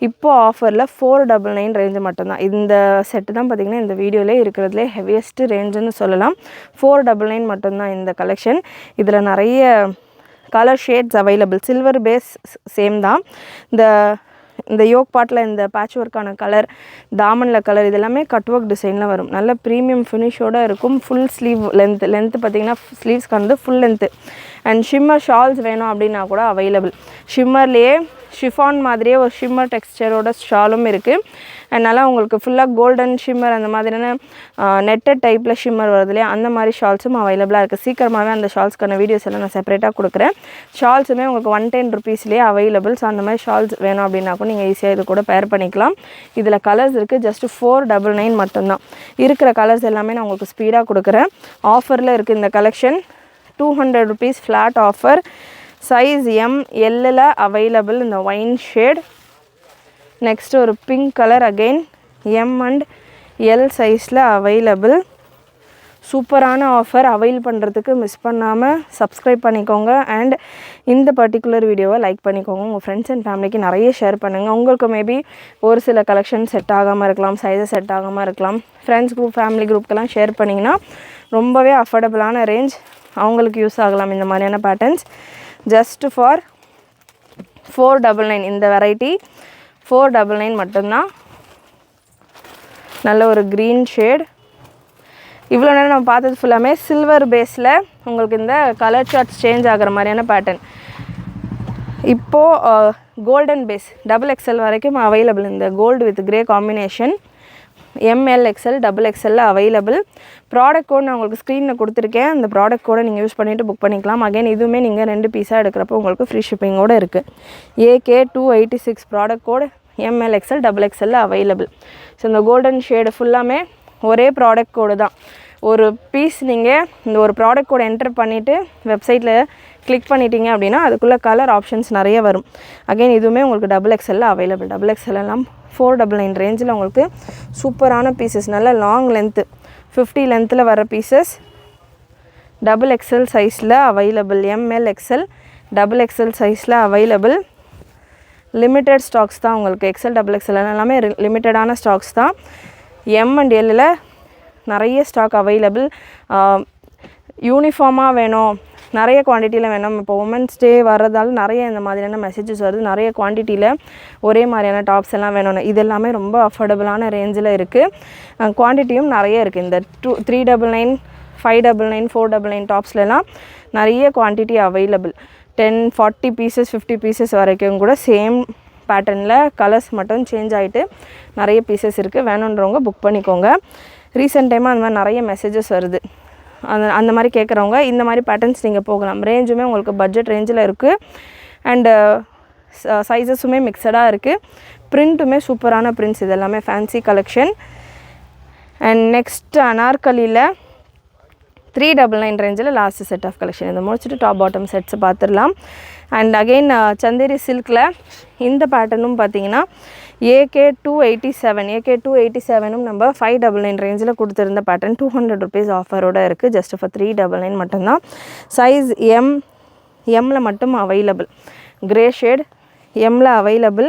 இப்போது ஆஃபரில் 499 ரேஞ்சு மட்டும்தான். இந்த செட்டு தான் பார்த்திங்கன்னா இந்த வீடியோவிலே இருக்கிறதுலே ஹெவியஸ்ட் ரேஞ்சுன்னு சொல்லலாம். 499 மட்டும்தான் இந்த கலெக்ஷன். இதில் நிறைய colour shades available. Silver base same தான். இந்த யோக் பாட்டில் இந்த பேட்ச் ஒர்க்கான கலர், தாமனில் கலர், இதெல்லாமே கட் ஒர்க் டிசைனில் வரும். நல்ல ப்ரீமியம் ஃபினிஷோடு இருக்கும். ஃபுல் ஸ்லீவ் லென்த்து பார்த்திங்கன்னா ஸ்லீவ்ஸ்க்கு வந்து full length. And shimmer shawls வேணும் அப்படின்னா கூட அவைலபிள். ஷிம்மர்லேயே ஷிஃபான் மாதிரியே ஒரு ஷிம்மர் டெக்ஸ்சரோட ஷாலும் இருக்குது. அதனால் உங்களுக்கு ஃபுல்லாக கோல்டன் ஷிம்மர் அந்த மாதிரியான நெட்டட் டைப்பில் ஷிம்மர் வருது இல்லையா, அந்த மாதிரி ஷால்ஸும் அவைலபிளாக இருக்குது. சீக்கிரமாகவே அந்த ஷால்ஸ்க்கான வீடியோஸ் எல்லாம் நான் செப்பரேட்டாக கொடுக்குறேன். ஷால்ஸுமே உங்களுக்கு 110 ருபீஸ்லேயே அவைலபிள். ஸோ அந்த மாதிரி ஷால்ஸ் வேணும் அப்படின்னாக்கும் நீங்கள் ஈஸியாக இது கூட பேர் பண்ணிக்கலாம். இதில் கலர்ஸ் இருக்குது. ஜஸ்ட் 499 மட்டும்தான். இருக்கிற கலர்ஸ் எல்லாமே நான் உங்களுக்கு ஸ்பீடாக கொடுக்குறேன். ஆஃபரில் இருக்குது இந்த collection. 200 rupees flat offer. Size ML available இந்த ஒயின் ஷேட். நெக்ஸ்ட் ஒரு pink colour again M and L சைஸில் அவைலபிள். சூப்பரான ஆஃபர். அவைல் பண்ணுறதுக்கு மிஸ் பண்ணாமல் சப்ஸ்கிரைப் பண்ணிக்கோங்க. அண்ட் இந்த பர்டிகுலர் வீடியோவை லைக் பண்ணிக்கோங்க. உங்கள் ஃப்ரெண்ட்ஸ் அண்ட் ஃபேமிலிக்கு நிறைய ஷேர் பண்ணுங்கள். உங்களுக்கு மேபி ஒரு சில கலெக்ஷன் செட் ஆகாமல் இருக்கலாம், சைஸஸ் செட் ஆகாமல் இருக்கலாம். ஃப்ரெண்ட்ஸ் குரூப், ஃபேமிலி குரூப்க்கெல்லாம் ஷேர் பண்ணிங்கன்னா ரொம்பவே அஃபோர்டபுளான ரேஞ்ச், அவங்களுக்கு யூஸ் ஆகலாம் இந்த மாதிரியான பேட்டர்ன்ஸ். ஜஸ்ட் ஃபார் 499 இந்த வெரைட்டி 499 மட்டும்தான். நல்ல ஒரு க்ரீன் ஷேட். இவ்வளோ நேரம் நம்ம பார்த்தது ஃபுல்லாமே சில்வர் பேஸில் உங்களுக்கு இந்த கலர் சார்ட்ஸ் சேஞ்ச் ஆகிற மாதிரியான பேட்டர்ன். இப்போது கோல்டன் பேஸ் XXL வரைக்கும் அவைலபிள். இந்த gold with grey combination ML XL XXL available. Product code நான் உங்களுக்கு ஸ்க்ரீனில் கொடுத்துருக்கேன். அந்த ப்ராடக்ட் கோடை நீங்கள் யூஸ் பண்ணிவிட்டு புக் பண்ணிக்கலாம். அகைன் இதுவுமே நீங்கள் 2 பீஸாக எடுக்கிறப்போ உங்களுக்கு ஃப்ரீ ஷிப்பிங்கோடு இருக்குது. AK286 product code ML XL XXL available. So இந்த கோல்டன் ஷேடு ஃபுல்லாமே ஒரே ப்ராடக்ட் கோடு தான். ஒரு பீஸ் நீங்கள் இந்த ஒரு ப்ராடக்ட் கோட் என்டர் பண்ணிவிட்டு வெப்சைட்டில் கிளிக் பண்ணிட்டீங்க அப்படின்னா அதுக்குள்ளே கலர் ஆப்ஷன்ஸ் நிறைய வரும். அகைன் இதுவுமே உங்களுக்கு XXL அவைலபிள். XXL எல்லாம் 499 ரேஞ்சில் உங்களுக்கு சூப்பரான பீசஸ். நல்ல லாங் லென்த்து 50 லென்த்தில் வர பீசஸ் XXL சைஸில் அவைலபிள். ML XL XXL சைஸில் அவைலபிள். லிமிட்டட் ஸ்டாக்ஸ் தான் உங்களுக்கு. XL XXL எல்லாமே லிமிட்டடான ஸ்டாக்ஸ் தான். M and Lல நிறைய ஸ்டாக் அவைலபிள். யூனிஃபார்மாக வேணும், நிறைய குவான்டிட்டியில் வேணும். இப்போ உமன்ஸ் டே வர்றதால நிறைய இந்த மாதிரியான மெசேஜஸ் வருது. நிறைய குவான்டிட்டியில் ஒரே மாதிரியான டாப்ஸ் எல்லாம் வேணும்னு. இது எல்லாமே ரொம்ப அஃபோர்டபுளான ரேஞ்சில் இருக்குது. குவான்டிட்டியும் நிறைய இருக்குது. இந்த 399, 599, 499 டாப்ஸ்லாம் நிறைய குவான்டிட்டி அவைலபிள். 10, 40 பீசஸ், 50 பீசஸ் வரைக்கும் கூட சேம் பேட்டர்னில் கலர்ஸ் மட்டும் சேஞ்ச் ஆகிட்டு நிறைய பீசஸ் இருக்குது. வேணுன்றவங்க புக் பண்ணிக்கோங்க. ரீசெண்ட் டைமாக அந்த மாதிரி நிறைய மெசேஜஸ் வருது. அந்த மாதிரி கேட்குறவங்க இந்த மாதிரி பேட்டர்ன்ஸ் நீங்கள் போகலாம். ரேஞ்சுமே உங்களுக்கு பட்ஜெட் ரேஞ்சில் இருக்குது. அண்டு சைஸஸுமே மிக்சடாக இருக்குது. ப்ரிண்ட்டுமே சூப்பரான ப்ரிண்ட்ஸ். இது எல்லாமே ஃபேன்சி கலெக்ஷன். அண்ட் நெக்ஸ்ட் அனார்கலியில் 399 ரேஞ்சில் லாஸ்ட் செட் ஆஃப் கலெக்ஷன். இதை முடிச்சுட்டு டாப் பாட்டம் செட்ஸ் பார்த்துடலாம். அண்ட் அகெயின் சந்தேரி சில்கில் இந்த பேட்டர்னும் பார்த்தீங்கன்னா AK287 நம்ம 599 ரேஞ்சில் கொடுத்துருந்த பேட்டர்ன் 200 ருபீஸ் ஆஃபரோடு இருக்குது. ஜஸ்ட் ஃபார் 399 மட்டும்தான். சைஸ் எம்மில் மட்டும் அவைலபிள். கிரே ஷேட் எம்மில் available.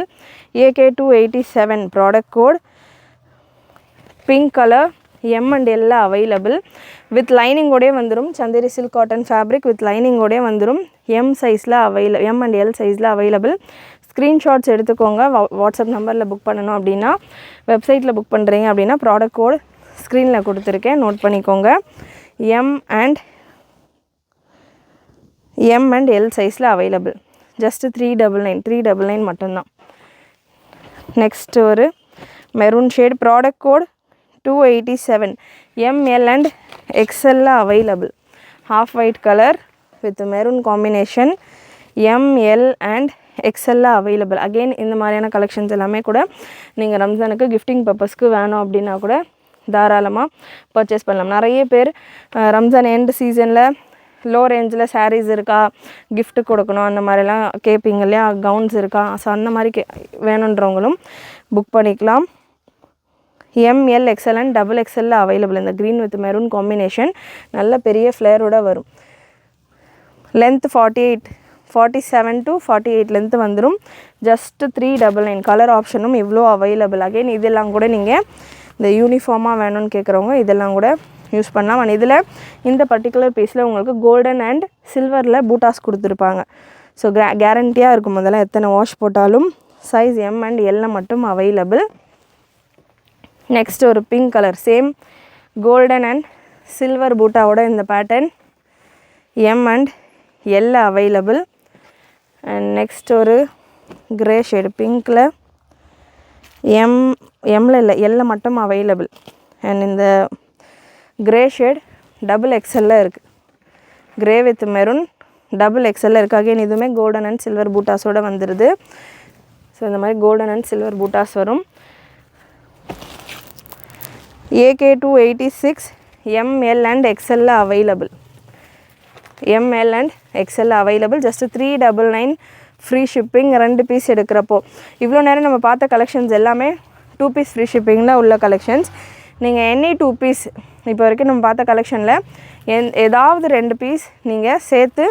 AK287 product code. Pink colour M and L available. With லைனிங்கோடே வந்துடும். Chanderi silk cotton fabric with லைனிங்கோடே வந்துடும். M சைஸில் M and L சைஸில் அவைலபிள். ஸ்க்ரீன்ஷாட்ஸ் எடுத்துக்கோங்க. வாட்ஸ்அப் நம்பரில் புக் பண்ணணும் அப்படின்னா, வெப்சைட்டில் புக் பண்ணுறீங்க அப்படின்னா ப்ராடக்ட் கோட் ஸ்க்ரீனில் கொடுத்துருக்கேன், நோட் பண்ணிக்கோங்க. M and L சைஸில் அவைலபிள். ஜஸ்ட்டு 399 மட்டும்தான். நெக்ஸ்ட் ஒரு maroon shade product code 287 ML and XL available. Half white colour with maroon combination ML and XL available. Again இந்த மாதிரியான கலெக்ஷன்ஸ் எல்லாமே கூட நீங்கள் ரம்ஜானுக்கு கிஃப்டிங் பர்பஸ்க்கு வேணும் அப்படின்னா கூட தாராளமாக பர்ச்சேஸ் பண்ணலாம். நிறைய பேர் ரம்ஜான் எண்ட் சீசனில் லோ ரேஞ்சில் சாரீஸ் இருக்கா, கிஃப்ட்டு கொடுக்கணும் அந்த மாதிரிலாம் கேட்பீங்க இல்லையா, கவுன்ஸ் இருக்கா, ஸோ அந்த மாதிரி வேணுன்றவங்களும் புக் பண்ணிக்கலாம். ML XL and XXL available. இந்த க்ரீன் வித் மெரூன் காம்பினேஷன் நல்ல பெரிய ஃப்ளேரோட வரும். லென்த் 47 to 48 லென்த்து வந்துடும். ஜஸ்ட்டு 399. கலர் ஆப்ஷனும் இவ்வளோ அவைலபிள். அகைன் இதெல்லாம் கூட நீங்கள் இந்த யூனிஃபார்மாக வேணும்னு கேட்குறவங்க இதெல்லாம் கூட யூஸ் பண்ணலாம். அண்ட் இதில் இந்த பர்டிகுலர் பீஸில் உங்களுக்கு கோல்டன் அண்ட் சில்வரில் பூட்டாஸ் கொடுத்துருப்பாங்க. ஸோ கேரண்டியாக இருக்கும். முதல்ல எத்தனை வாஷ் போட்டாலும். சைஸ் M and L மட்டும் அவைலபிள். நெக்ஸ்ட் ஒரு pink colour same golden and silver பூட்டாவோட இந்த pattern M and L available. And next ஒரு கிரே ஷேடு பிங்க்கில் எம்மில் இல்லை எல்ல மட்டும் அவைலபிள். அண்ட் இந்த கிரே ஷேட் டபுள் எக்ஸலில் இருக்குது. கிரே வித் மெரூன் டபுள் எக்ஸலில் இருக்குது. அகைன் இதுவுமே கோல்டன் அண்ட் சில்வர் பூட்டாஸோடு வந்துடுது. ஸோ இந்த மாதிரி கோல்டன் அண்ட் சில்வர் பூட்டாஸ் வரும். AK286 ML and XL available. ML and XL available. Just 399 free shipping. 2 piece எடுக்கிறப்போ. இவ்வளோ நேரம் நம்ம பார்த்த கலெக்ஷன்ஸ் எல்லாமே 2 பீஸ் ஃப்ரீ ஷிப்பிங்கில் உள்ள கலெக்ஷன்ஸ். நீங்கள் எனி 2 பீஸ் இப்போ வரைக்கும் நம்ம பார்த்த கலெக்ஷனில் ஏதாவது 2 பீஸ் நீங்கள் சேர்த்து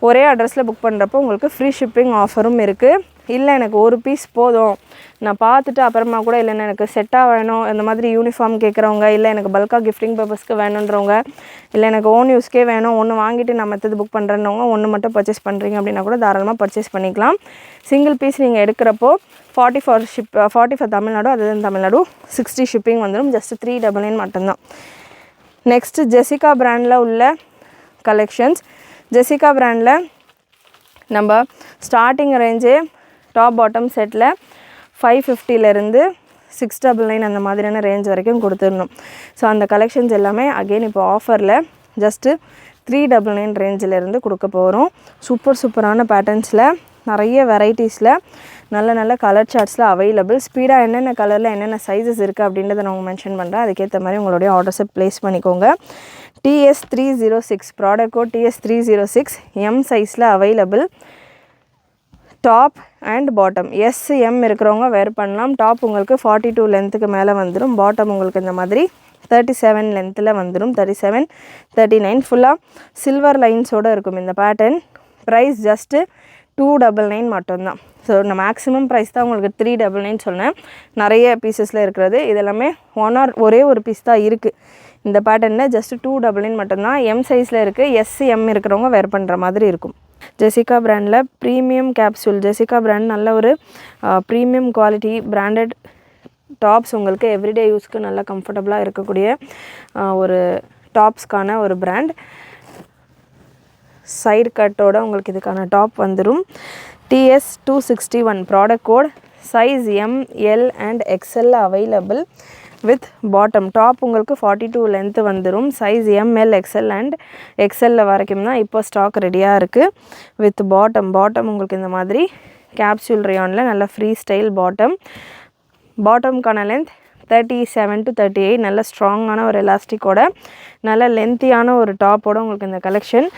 ஒரே அட்ரஸில் புக் பண்ணுறப்போ உங்களுக்கு ஃப்ரீ ஷிப்பிங் ஆஃபரும் இருக்குது. இல்லை எனக்கு ஒரு பீஸ் போதும், நான் பார்த்துட்டு அப்புறமா கூட இல்லைன்னா எனக்கு செட்டாக வேணும், இந்த மாதிரி யூனிஃபார்ம் கேட்குறவங்க, இல்லை எனக்கு பல்காக கிஃப்டிங் பர்பஸ்க்கு வேணுன்றவங்க, இல்லை எனக்கு ஓன் யூஸ்க்கே வேணும், ஒன்று வாங்கிட்டு நான் மற்றது புக் பண்ணுறேன்னவங்க ஒன்று மட்டும் பர்ச்சேஸ் பண்ணுறீங்க அப்படின்னா கூட தாராளமாக பர்ச்சேஸ் பண்ணிக்கலாம். சிங்கிள் பீஸ் நீங்கள் எடுக்கிறப்போ 40 ஃபார் தமிழ்நாடு, அதுதான் தமிழ்நாடு 60 ஷிப்பிங் வந்துடும். ஜஸ்ட் 399 மட்டும்தான். நெக்ஸ்ட்டு ஜெசிகா பிராண்டில் உள்ள கலெக்ஷன்ஸ். ஜெசிகா பிராண்டில் நம்ம ஸ்டார்டிங் ரேஞ்சே டாப் பாட்டம் செட்டில் 550லேருந்து 699 அந்த மாதிரியான ரேஞ்ச் வரைக்கும் கொடுத்துடணும். ஸோ அந்த கலெக்ஷன்ஸ் எல்லாமே அகெயின் இப்போ ஆஃபரில் ஜஸ்ட்டு 399 ரேஞ்சிலேருந்து கொடுக்க போகிறோம். சூப்பரான பேட்டர்ன்ஸில் நிறைய வெரைட்டிஸில் நல்ல கலர் சார்ட்ஸில் அவைலபிள். ஸ்பீடாக என்னென்ன கலரில் என்னென்ன சைஸஸ் இருக்குது அப்படின்றத நான் மென்ஷன் பண்ணுறேன். அதுக்கேற்ற மாதிரி உங்களுடைய ஆர்டர்ஸை ப்ளேஸ் பண்ணிக்கோங்க. TS306 product code TS306 M சைஸில் available. Top and bottom SM இருக்கிறவங்க வேர் பண்ணலாம். டாப் உங்களுக்கு 42 லென்த்துக்கு மேலே வந்துடும். பாட்டம் உங்களுக்கு இந்த மாதிரி 37 லென்த்தில் வந்துடும். 37, 39 ஃபுல்லாக சில்வர் லைன்ஸோடு இருக்கும் இந்த பேட்டர்ன். ப்ரைஸ் ஜஸ்ட்டு 299 மட்டும்தான். ஸோ நான் மேக்ஸிமம் ப்ரைஸ் தான் உங்களுக்கு 399 சொன்னேன். நிறைய பீசஸில் இருக்கிறது இதெல்லாமே ஒரே ஒரு பீஸ் தான் இருக்குது இந்த பேட்டர்னில். ஜஸ்ட்டு 299 மட்டும்தான். எம் சைஸில் இருக்குது. SM இருக்கிறவங்க வேர் பண்ணுற மாதிரி இருக்கும். ஜெசிகா பிராண்டில் ப்ரீமியம் கேப்சூல். ஜெசிகா பிராண்ட் நல்ல ஒரு ப்ரீமியம் குவாலிட்டி பிராண்டட் டாப்ஸ், உங்களுக்கு எவ்ரிடே யூஸ்க்கு நல்லா கம்ஃபர்டபுளாக இருக்கக்கூடிய ஒரு டாப்ஸ்க்கான ஒரு பிராண்ட். சைடு கட்டோட உங்களுக்கு இதுக்கான டாப் வந்துடும். TS261 product code. Size ML and XL available. With bottom top உங்களுக்கு 42 லென்த்து வந்துடும். Size ML, XL and XL வரைக்கும் தான் இப்போ ஸ்டாக் ரெடியாக இருக்குது. வித் பாட்டம் உங்களுக்கு இந்த மாதிரி கேப்சூல் ரேயானில் நல்ல ஃப்ரீ ஸ்டைல் பாட்டம்க்கான லென்த் 37 to 38. நல்ல ஸ்ட்ராங்கான ஒரு எலாஸ்டிக்கோட நல்ல லென்த்தியான ஒரு டாப்போட உங்களுக்கு இந்த கலெக்ஷன்.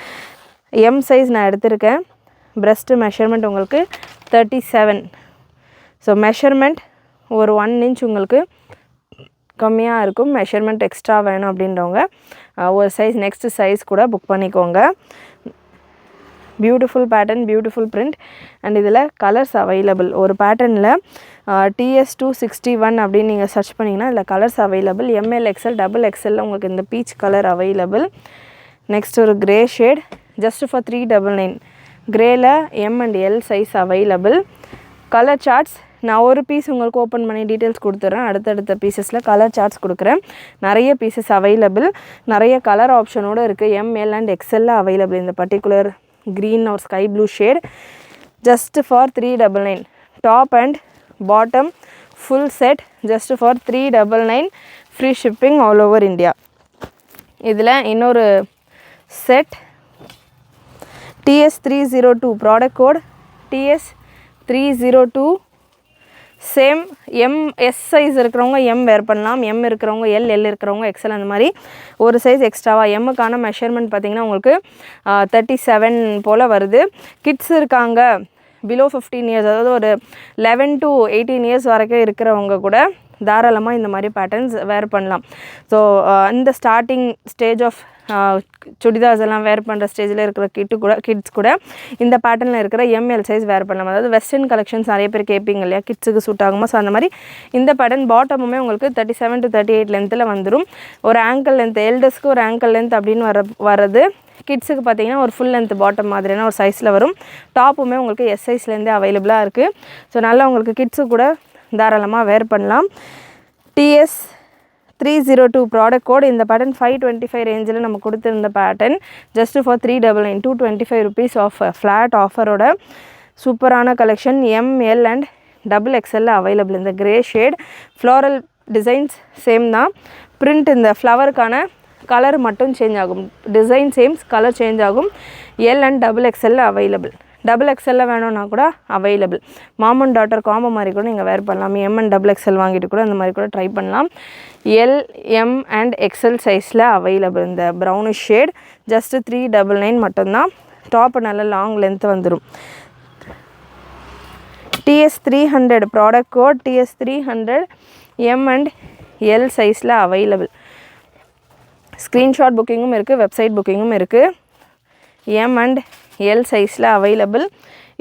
எம் சைஸ் நான் எடுத்திருக்கேன். பிரஸ்ட்டு மெஷர்மெண்ட் உங்களுக்கு 37. ஸோ மெஷர்மெண்ட் ஒரு 1 inch உங்களுக்கு கம்மியாக இருக்கும். மெஷர்மெண்ட் எக்ஸ்ட்ரா வேணும் அப்படின்றவங்க ஒரு சைஸ் நெக்ஸ்ட் சைஸ் கூட புக் பண்ணிக்கோங்க. Beautiful pattern, beautiful print. And இதில் கலர்ஸ் அவைலபிள். ஒரு பேட்டர்னில் TS261 அப்படின்னு நீங்கள் சர்ச் பண்ணிங்கன்னா இதில் colours available. ML, XL, XXL உங்களுக்கு இந்த பீச் கலர் அவைலபிள். நெக்ஸ்ட் ஒரு கிரே ஷேட் ஜஸ்ட் ஃபார் 399. கிரேயில் M and L size available. Colour charts நான் ஒரு பீஸ் உங்களுக்கு ஓப்பன் பண்ணி டீட்டெயில்ஸ் கொடுத்துட்றேன். அடுத்தடுத்த பீசஸில் கலர் சார்ட்ஸ் கொடுக்குறேன். நிறைய பீசஸ் அவைலபிள். நிறைய கலர் ஆப்ஷனோடு இருக்குது. ML and XL available. இந்த பர்டிகுலர் க்ரீன் ஒரு sky blue shade just for 399. Top and bottom full set just for 399. Free shipping all over India. இதில் இன்னொரு set TS302 product code TS302. Same S size இருக்கிறவங்க M wear பண்ணலாம். M இருக்கிறவங்க L இருக்கிறவங்க XL அந்த மாதிரி ஒரு சைஸ் எக்ஸ்ட்ராவாக. எம்முக்கான மெஷர்மெண்ட் பார்த்திங்கன்னா உங்களுக்கு 37 போல் வருது. கிட்ஸ் இருக்காங்க பிலோ 15 years, அதாவது ஒரு 11 to 18 years வரைக்கும் இருக்கிறவங்க கூட தாராளமாக இந்த மாதிரி பேட்டர்ன்ஸ் வேர் பண்ணலாம். ஸோ இந்த ஸ்டார்டிங் ஸ்டேஜ் ஆஃப் சுடிதார்ஸ் எல்லாம் வேர் பண்ணுற ஸ்டேஜில் இருக்கிற கிட்ஸ் கூட இந்த பேட்டர்னில் இருக்கிற ML சைஸ் வேர் பண்ணலாம். அதாவது வெஸ்டர்ன் கலெக்ஷன்ஸ் நிறைய பேர் கேட்பீங்க இல்லையா, கிட்ஸுக்கு சூட் ஆகுமா? ஸோ அந்த மாதிரி இந்த பேட்டர்ன் பாட்டமுமே உங்களுக்கு 37 to 38 லென்த்தில் வந்துடும். ஒரு ஆங்கிள் லென்த், எல்டர்ஸ்க்கு ஒரு ஆங்கிள் லென்த் அப்படின்னு வரது. கிட்ஸுக்கு பார்த்தீங்கன்னா ஒரு ஃபுல் லென்த் பாட்டம் மாதிரியான ஒரு சைஸில் வரும். டாப்புமே உங்களுக்கு S சைஸ்லேருந்தே அவைலபிளாக இருக்குது. ஸோ நல்லா உங்களுக்கு கிட்ஸுக்கு கூட தாராளமாக வேர் பண்ணலாம். TS302 product code. இந்த பேட்டர்ன் 525 ரேஞ்சில் நம்ம கொடுத்துருந்த pattern just for 399. 225 rupees off flat ஆஃபரோட சூப்பரான collection. ML and XXL available. இந்த grey shade floral designs same தான். பிரிண்ட் இந்த ஃப்ளவருக்கான கலர் மட்டும் சேஞ்ச் ஆகும். டிசைன் சேம்ஸ், கலர் சேஞ்ச் ஆகும். L and XXL available. XXL வேணும்னா கூட available. Mom and daughter combo மாதிரி கூட நீங்கள் வேர் பண்ணலாம். M அண்ட் XXL வாங்கிட்டு கூட அந்த மாதிரி கூட ட்ரை பண்ணலாம். L, M அண்ட் XL சைஸில் அவைலபிள். இந்த ப்ரௌனிஷ் ஷேட் ஜஸ்ட் 399 மட்டும்தான். டாப் நல்ல லாங் லென்த் வந்துடும். TS300 product code TS300 M and L சைஸில் அவைலபிள். ஸ்க்ரீன்ஷாட் புக்கிங்கும் இருக்குது, வெப்சைட் புக்கிங்கும் இருக்குது. M அண்ட் L சைஸில் அவைலபிள்.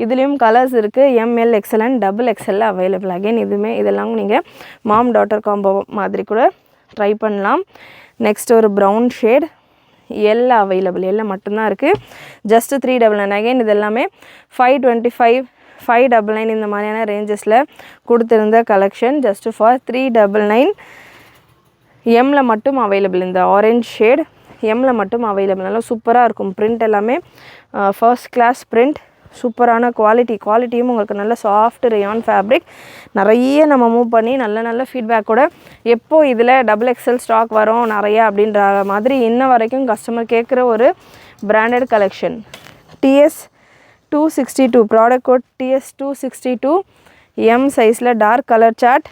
இதுலேயும் கலர்ஸ் இருக்குது. ML, XL and XXL available. Again இதெல்லாம் நீங்கள் மாம் டாட்டர் காம்போ மாதிரி கூட ட்ரை பண்ணலாம். நெக்ஸ்ட் ஒரு brown shade L available. L மட்டும்தான் இருக்குது. ஜஸ்ட் 399. அகைன் இது எல்லாமே 525, 599 இந்த மாதிரியான ரேஞ்சஸில் கொடுத்துருந்த கலெக்ஷன். Just for 399. எம்மில் மட்டும் அவைலபிள். இந்த ஆரஞ்ச் ஷேட் எம்மில் மட்டும் அவைலபிள். நல்லா சூப்பராக இருக்கும். பிரிண்ட் எல்லாமே ஃபர்ஸ்ட் கிளாஸ் பிரிண்ட். சூப்பரான குவாலிட்டியும் உங்களுக்கு நல்ல சாஃப்ட் ரேயான் ஃபேப்ரிக். நிறைய நம்ம மூவ் பண்ணி நல்ல ஃபீட்பேக்கோட எப்போ இதில் XXL ஸ்டாக் வரும் நிறையா அப்படின்ற மாதிரி இன்ன வரைக்கும் கஸ்டமர் கேட்குற ஒரு branded collection. TS262 product code TS262 M சைஸில் டார்க் கலர் சார்ட்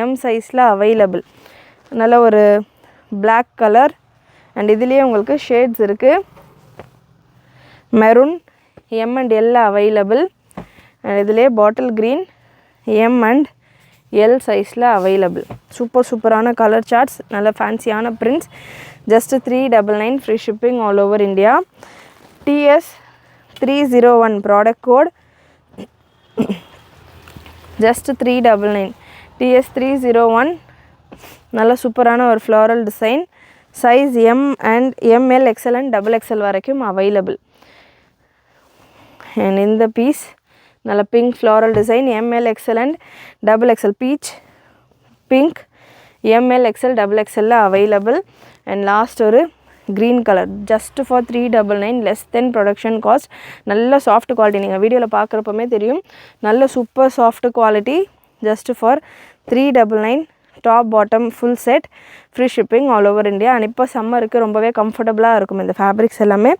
M சைஸில் அவைலபிள். நல்ல ஒரு பிளாக் கலர் அண்ட் இதுலேயே உங்களுக்கு ஷேட்ஸ் இருக்குது. Maroon M and L available. And இதிலே bottle green M and L சைஸில் அவைலபிள். சூப்பரான கலர் சார்ட்ஸ், நல்ல ஃபேன்சியான prints. Just 399 free shipping all over India. TS301 product code just 399. TS301 நல்ல சூப்பரான ஒரு floral design. Size M and ML, XL and XXL வரைக்கும் available. And இந்த piece நல்ல pink floral design. ML, XL and XXL peach pink ML, XL XXL available. And last ஒரு green colour just for 399 less than production cost. நல்ல soft quality. நீங்கள் வீடியோவில் பார்க்குறப்பமே தெரியும். நல்ல super soft quality. Just for 399. Top bottom full set free shipping all over India. And இப்போ சம்மருக்கு ரொம்பவே கம்ஃபர்டபுளாக இருக்கும். இந்த ஃபேப்ரிக்ஸ் எல்லாமே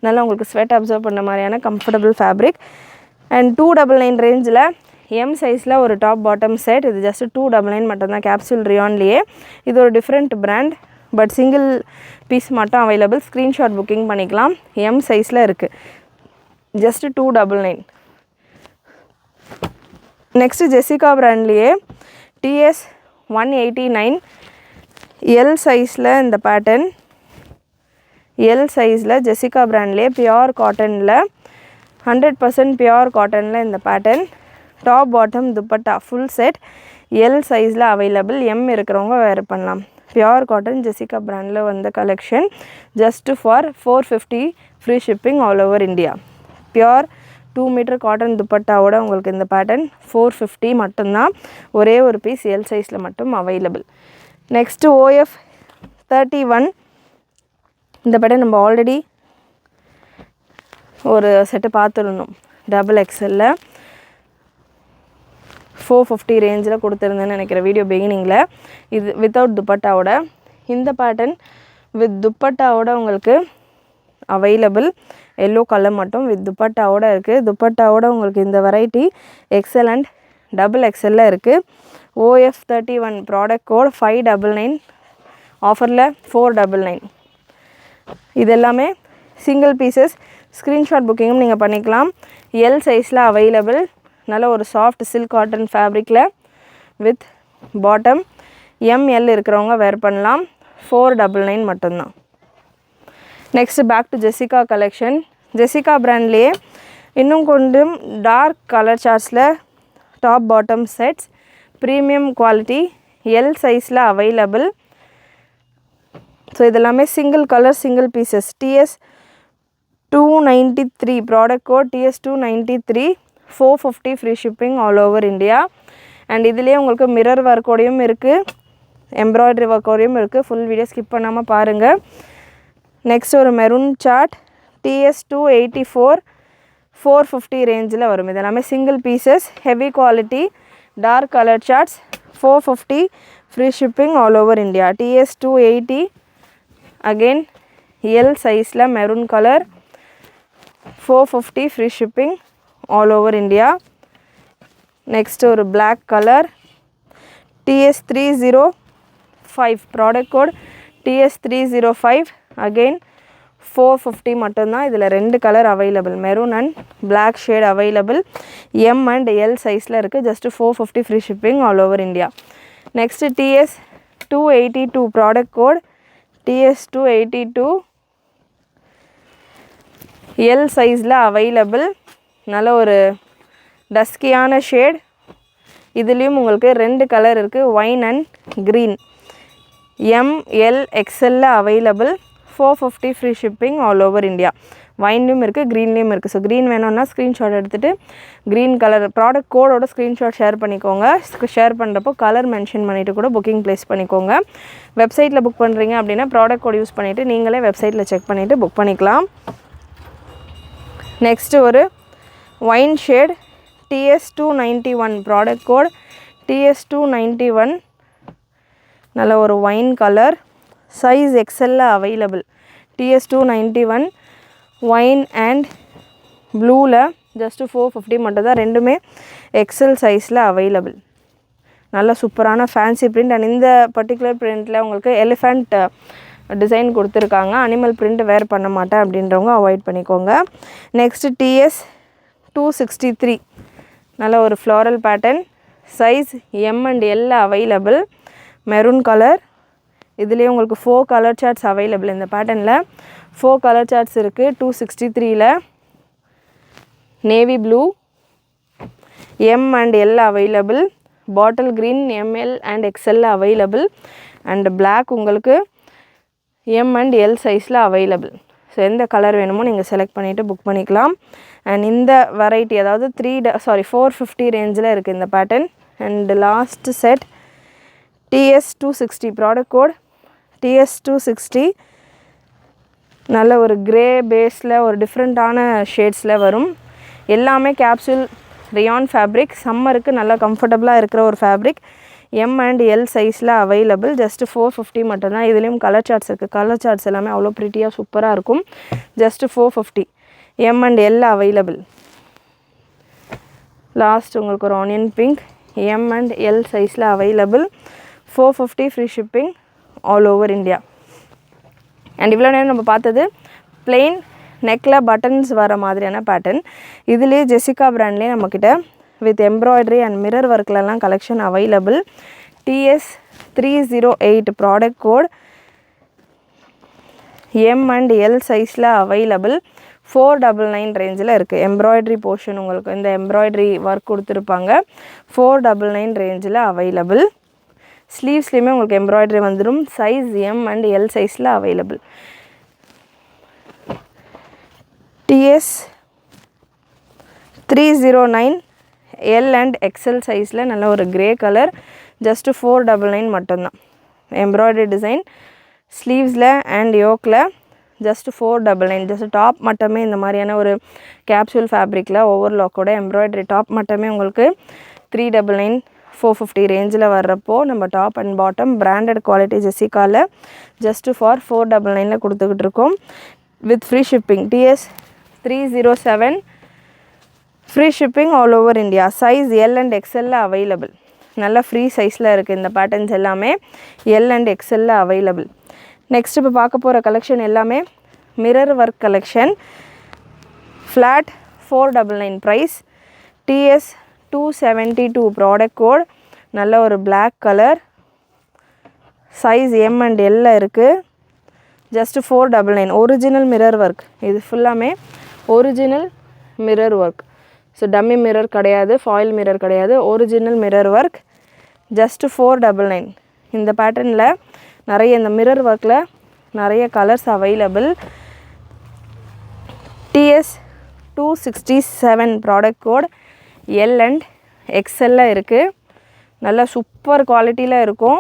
நல்லா உங்களுக்கு ஸ்வெட் அப்சர்வ் பண்ண மாதிரியான கம்ஃபர்டபுள் ஃபேப்ரிக். அண்ட் 299 ரேஞ்சில் M சைஸில் ஒரு டாப் பாட்டம் செட். இது ஜஸ்ட் 299 மட்டும்தான். கேப்சூல் ரியான்லேயே. இது ஒரு different brand. But single piece மட்டும் அவைலபிள். ஸ்க்ரீன்ஷாட் புக்கிங் பண்ணிக்கலாம். M சைஸில் இருக்குது. ஜஸ்ட் 299. நெக்ஸ்ட்டு ஜெசிகா பிராண்ட்லேயே TS189 L சைஸில் இந்த பேட்டர்ன். L சைஸில் ஜெசிகா பிராண்ட்லேயே பியோர் காட்டனில் 100% பியோர் காட்டனில் இந்த pattern. Top bottom dupatta full set L சைஸில் அவைலபிள். M இருக்கிறவங்க வேர் பண்ணலாம். பியோர் காட்டன் ஜெசிகா பிராண்டில் வந்த collection. Just for 450 free shipping all over India. Pure 2 metre cotton துப்பட்டாவோட உங்களுக்கு இந்த பேட்டர்ன் 450 மட்டும்தான். ஒரே ஒரு பீஸ் L சைஸில் மட்டும் அவைலபிள். நெக்ஸ்ட்டு OF31 இந்த பேட்டர்ன் நம்ம ஆல்ரெடி ஒரு செட்டு பார்த்துருந்தோம். XXL 450 ரேஞ்சில் கொடுத்துருந்தேன்னு நினைக்கிற வீடியோ பிகினிங்கில். இது வித்தவுட் துப்பட்டாவோட. இந்த பேட்டர்ன் வித் துப்பட்டாவோட உங்களுக்கு அவைலபிள். எல்லோ கலர் மட்டும் வித் துப்பட்டாவோட இருக்குது. துப்பட்டாவோட உங்களுக்கு இந்த வெரைட்டி XL அண்ட் XXL இருக்குது. OF31 product code 599. ஆஃபரில் 499. இது எல்லாமே சிங்கிள் பீசஸ். ஸ்க்ரீன்ஷாட் புக்கிங்கும் நீங்கள் பண்ணிக்கலாம். L சைஸில் அவைலபிள். நல்ல ஒரு சாஃப்ட் சில்க் காட்டன் ஃபேப்ரிக்கில் வித் பாட்டம். ML இருக்கிறவங்க வேர் பண்ணலாம். 499 மட்டும்தான். Next back to Jessica collection. Jessica பிராண்ட்லேயே இன்னும் கொஞ்சம் டார்க் கலர் சார்ட்ஸில் top bottom sets premium quality L சைஸில் அவைலபிள். ஸோ இதெல்லாமே single colour single pieces. TS293 product code TS293 450 free shipping all over India. And இதுலேயே உங்களுக்கு மிரர் ஒர்க்கோடையும் இருக்குது, embroidery ஒர்க்கோடையும் இருக்குது. ஃபுல் வீடியோ ஸ்கிப் பண்ணாமல் பாருங்கள். நெக்ஸ்ட் ஒரு மெரூன் சார்ட் TS284 450 ரேஞ்சில் வரும். இது எல்லாமே single pieces, heavy quality, dark colour charts. 450 free shipping all over India. TS 280 again L சைஸில் maroon colour, 450 free shipping all over India. Next ஒரு black colour, TS 305 product code TS 305 again 450 மட்டும்தான். இதில் 2 colour available, maroon and black shade available. M and L சைஸில் இருக்குது. Just 450 free shipping all over India. Next TS 282 product code TS 282 L சைஸில் available. நல்ல ஒரு டஸ்கியான shade. இதுலேயும் உங்களுக்கு 2 கலர் இருக்குது, wine and green. ML XL available. 450 free shipping all over India. வைன்லேயும் இருக்குது, க்ரீன்லேயும் இருக்குது. ஸோ க்ரீன் வேணும்னா ஸ்க்ரீன்ஷாட் எடுத்துகிட்டு க்ரீன் கலர் ப்ராடக்ட் கோடோட ஸ்க்ரீன்ஷாட் ஷேர் பண்ணிக்கோங்க. ஷேர் பண்ணுறப்போ கலர் மென்ஷன் பண்ணிவிட்டு கூட புக்கிங் ப்ளேஸ் பண்ணிக்கோங்க. வெப்சைட்டில் புக் பண்ணுறீங்க அப்படின்னா ப்ராடக்ட் கோட் யூஸ் பண்ணிவிட்டு நீங்களே வெப்சைட்டில் செக் பண்ணிவிட்டு புக் பண்ணிக்கலாம். நெக்ஸ்ட்டு ஒரு wine shade TS 291 product code TS 291 நல்ல ஒரு ஒயின் கலர், சைஸ் எக்ஸலில் அவைலபிள். TS 291 ஒயின் அண்ட் ப்ளூவில் ஜஸ்ட்டு 450 மட்டும் தான். ரெண்டுமே எக்ஸல் சைஸில் அவைலபிள். நல்ல சூப்பரான ஃபேன்சி பிரிண்ட். அண்ட் இந்த பர்டிகுலர் பிரிண்ட்டில் உங்களுக்கு எலிஃபண்ட் டிசைன் கொடுத்துருக்காங்க. அனிமல் பிரிண்ட் வேர் பண்ண மாட்டேன் அப்படின்றவங்க அவாய்ட் பண்ணிக்கோங்க. நெக்ஸ்ட்டு TS 263 நல்ல ஒரு floral pattern, size M and L available, maroon colour. இதுலேயே உங்களுக்கு 4 கலர் சார்ட்ஸ் அவைலபிள். இந்த பேட்டர்னில் 4 கலர் சார்ட்ஸ் இருக்குது. 263ல் navy blue, M and L available, bottle green ML and XL available, and black உங்களுக்கு M அண்ட் L சைஸில் available. So எந்த colour வேணுமோ நீங்கள் செலக்ட் பண்ணிவிட்டு புக் பண்ணிக்கலாம். அண்ட் இந்த வெரைட்டி அதாவது 450 ரேஞ்சில் இருக்குது இந்த pattern. And last set TS 260 product code TS 260 நல்ல ஒரு கிரே பேஸில் ஒரு டிஃப்ரெண்ட்டான ஷேட்ஸில் வரும். எல்லாமே கேப்சூல் ரியான் ஃபேப்ரிக். சம்மருக்கு நல்லா கம்ஃபர்டபுளாக இருக்கிற ஒரு ஃபேப்ரிக். M அண்ட் L சைஸில் அவைலபிள். ஜஸ்ட்டு 450 மட்டும்தான். இதுலேயும் கலர் சார்ட்ஸ் இருக்குது. கலர் சார்ட்ஸ் எல்லாமே அவ்வளோ ப்ரிட்டியாக சூப்பராக இருக்கும். Just 450 M and L available. Last உங்களுக்கு ஒரு onion pink, M and L சைஸில் available. 450 free shipping all over India. And இவ்வளோ நேரம் நம்ம பார்த்தது பிளெயின் நெக்கில் பட்டன்ஸ் வர மாதிரியான பேட்டர்ன். இதுலேயே ஜெசிகா பிராண்ட்லேயே நம்மக்கிட்ட வித் எம்ப்ராய்டரி அண்ட் மிரர் ஒர்க்லலாம் collection available. TS 308 product code M and L சைஸில் அவைலபிள். 499 ரேஞ்சில் இருக்குது. எம்ப்ராய்டரி போர்ஷன் உங்களுக்கு இந்த எம்ப்ராய்டரி ஒர்க் கொடுத்துருப்பாங்க. 499 ரேஞ்சில் அவைலபிள். ஸ்லீவ்ஸ்லேயுமே உங்களுக்கு எம்ப்ராய்டரி வந்துடும். சைஸ் M அண்ட் L சைஸில் available. TS 309 L and XL சைஸில் நல்ல ஒரு கிரே கலர். ஜஸ்ட்டு 499 மட்டும்தான். எம்ப்ராய்டரி டிசைன் ஸ்லீவ்ஸில் அண்ட் யோக்கில் ஜஸ்ட்டு 499. ஜஸ்ட் டாப் மட்டுமே இந்த மாதிரியான ஒரு கேப்சூல் ஃபேப்ரிக்கில் ஓவர்லாக்கோட எம்ப்ராய்டரி டாப் மட்டுமே உங்களுக்கு 399 450 ரேஞ்சில் வர்றப்போ நம்ம top and bottom branded quality ஜெசிகாவில் ஜஸ்ட்டு ஃபார் 499 கொடுத்துக்கிட்டு இருக்கோம் with free shipping. TS 307 free shipping all over India. Size L and XL available. நல்ல ஃப்ரீ சைஸில் இருக்குது இந்த பேட்டர்ன்ஸ் எல்லாமே. L and XL available. Next இப்போ பார்க்க போகிற கலெக்ஷன் எல்லாமே mirror work collection. Flat 499 price. TS 272 product code. நல்ல ஒரு black colour. Size M and L இருக்குது. ஜஸ்ட்டு 499. Original mirror work. இது ஃபுல்லாமே original mirror work. So dummy mirror கிடையாது, ஃபாயில் மிரர் கிடையாது, ஒரிஜினல் மிரர் ஒர்க். ஜஸ்ட்டு 499. இந்த பேட்டர்னில் நிறைய இந்த மிரர் ஒர்க்கில் நிறைய colours available. TS 267 product code L and XL இருக்குது. நல்லா சூப்பர் குவாலிட்டியில் இருக்கும்.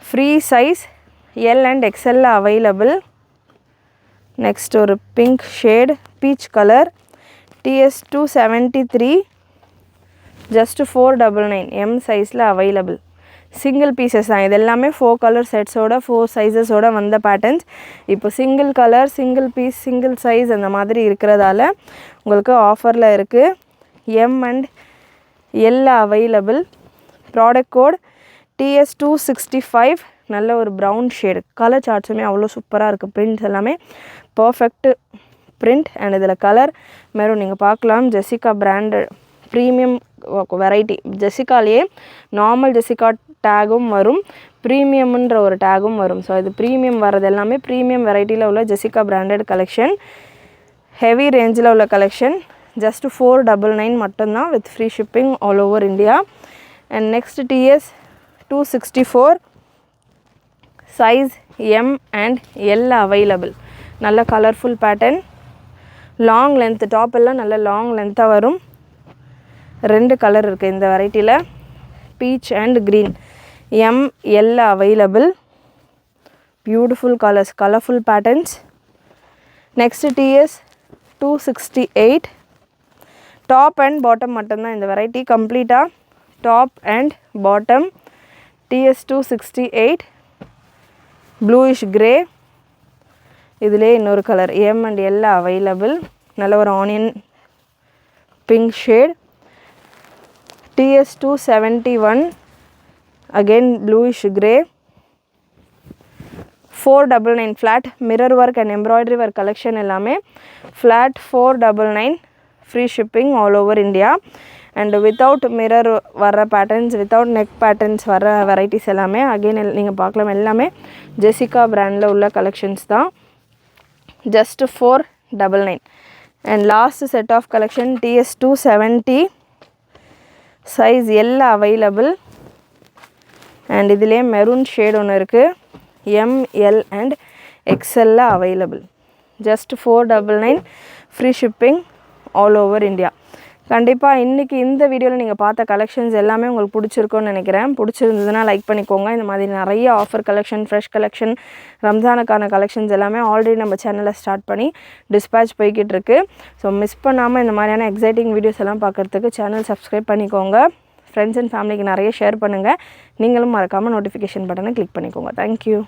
Free size L and XL available. Next ஒரு pink shade peach colour. TS273 just 499 M சைஸில் அவைலபிள். சிங்கிள் பீசஸ் தான், இது எல்லாமே 4 கலர் செட்ஸோட 4 சைஸஸோட வந்த பேட்டர்ன்ஸ். இப்போ single colour, single piece, single size அந்த மாதிரி இருக்கிறதால உங்களுக்கு ஆஃபரில் இருக்குது. M and L available. Product code TS265. நல்ல ஒரு ப்ரௌன் ஷேடு. கலர் சார்ட்ஸுமே அவ்வளோ சூப்பராக இருக்குது. பிரிண்ட்ஸ் எல்லாமே பர்ஃபெக்ட் பிரிண்ட். அண்ட் இதில் கலர் மெரூன் நீங்கள் பார்க்கலாம். Jessica brand premium variety. ஜெசிகாலேயே நார்மல் ஜெசிகா டேகும் வரும், ப்ரீமியம்ன்ற ஒரு டேகும் வரும். ஸோ இது ப்ரீமியம் வர்றது எல்லாமே ப்ரீமியம் வெரைட்டியில் உள்ள ஜெசிகா பிராண்டட் கலெக்ஷன். ஹெவி ரேஞ்சில் உள்ள கலெக்ஷன். ஜஸ்ட் 499 மட்டும்தான் with free shipping all over India. And next TS264 size M and L available. நல்ல colourful pattern. Long length, top எல்லாம் நல்ல லாங் லென்த்தாக வரும். 2 கலர் இருக்குது இந்த வெரைட்டியில், peach and green. M L available. Beautiful colours, colourful patterns. Next TS268 top and bottom மட்டும்தான் இந்த வெரைட்டி கம்ப்ளீட்டாக. Top and bottom. TS268 bluish grey. இதிலே இன்னொரு colour M and L available. நல்ல ஒரு onion pink shade. TS271 again bluish grey. 499 flat mirror work and embroidery work collection எல்லாமே flat 499 free shipping all over India. and without mirror வர patterns, without neck patterns வர varieties எல்லாமே again நீங்கள் பார்க்கலாம் எல்லாமே Jessica பிராண்டில் உள்ள கலெக்ஷன்ஸ் தான். just 499. and last set of collection TS270 size L available. and இதிலே மெரூன் ஷேட் ஒன்று இருக்குது. M, L and XL available. just 499 free shipping all over India. கண்டிப்பாக இன்றைக்கி இந்த வீடியோவில் நீங்கள் பார்த்த கலெக்ஷன்ஸ் எல்லாமே உங்களுக்கு பிடிச்சிருக்கும்னு நினைக்கிறேன். பிடிச்சிருந்ததுன்னா லைக் பண்ணிக்கோங்க. இந்த மாதிரி நிறைய ஆஃபர் கலெக்ஷன், ஃப்ரெஷ் கலெக்ஷன், ரம்ஜானுக்கான கலெக்ஷன்ஸ் எல்லாமே ஆல்ரெடி நம்ம சேனலில் ஸ்டார்ட் பண்ணி டிஸ்பேச் போய்கிட்டு இருக்கு. ஸோ மிஸ் பண்ணாமல் இந்த மாதிரியான எக்ஸைட்டிங் வீடியோஸ் எல்லாம் பார்க்குறதுக்கு சேனல் சப்ஸ்கிரைப் பண்ணிக்கோங்க. ஃப்ரெண்ட்ஸ் அண்ட் ஃபேமிலிக்கு நிறைய ஷேர் பண்ணுங்கள். நீங்களும் மறக்காமல் நோட்டிஃபிகேஷன் பட்டனை கிளிக் பண்ணிக்கோங்க. தேங்க்யூ.